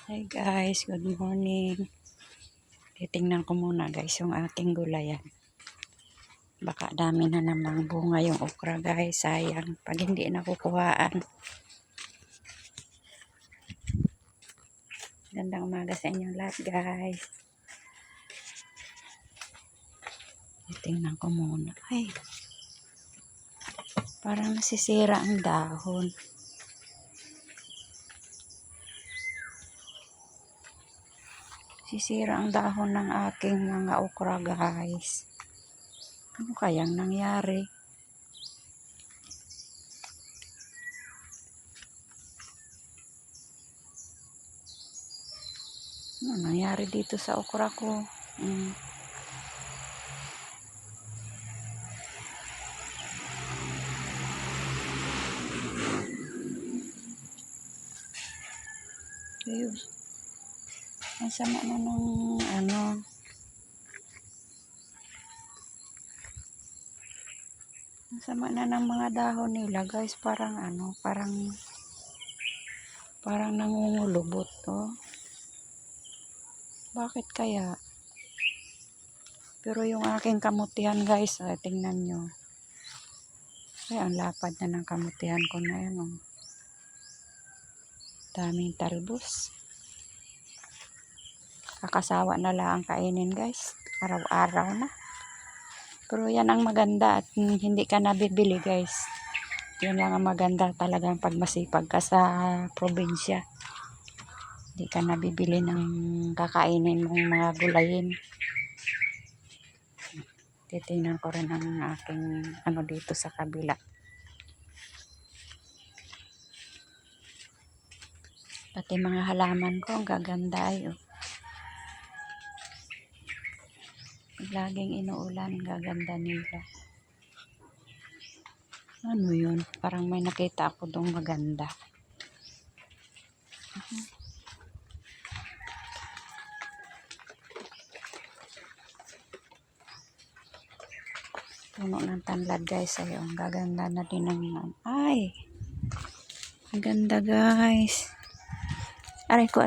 Hi guys, good morning. Titingnan ko muna guys yung ating gulayan. Baka dami na namang bunga yung okra guys. Sayang pag hindi nakukuhaan. Gandang umaga sa inyong lahat guys. Titingnan ko muna. Ay, parang nasisira ang dahon. Sisira ang dahon ng aking mga okra guys. Ano kayang nangyari? Ano nangyari dito sa okra ko? Ayos. Ang sama na ng ano. Ang sama na ng mga dahon nila guys. Parang ano. Parang nangungulubot. Oh. Bakit kaya? Pero yung aking kamutihan guys. Tingnan nyo. Ay, ang lapad na ng kamutihan ko na yan. Oh. Daming talbos. Kakasawa na lang ang kainin guys. Araw-araw na. Pero yan ang maganda at hindi ka nabibili guys. Yan lang ang maganda talagang pag masipag ka sa probinsya. Hindi ka nabibili ng kakainin mong mga gulayin. Titingnan ko rin ang aking ano dito sa kabila. Pati mga halaman ko ang gaganda ay oh. Laging inuulan, gaganda nila. Ano yun? Parang may nakita ako doong maganda. Puno ng tanlad guys. Ay, ang gaganda na din ng ay! Ang ganda guys. Aray ko.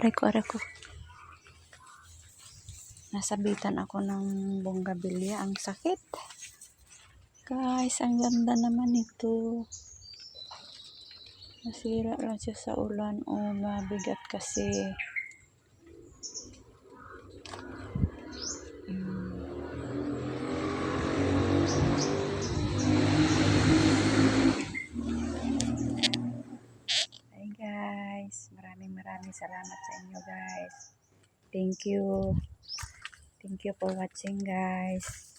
Nasabitan ako ng bonggabilya. Ang sakit. Guys, ang ganda naman ito. Nasira lang siya sa ulan. O, mabigat kasi. Hi guys. Maraming salamat sa inyo guys. Thank you. Thank you for watching guys.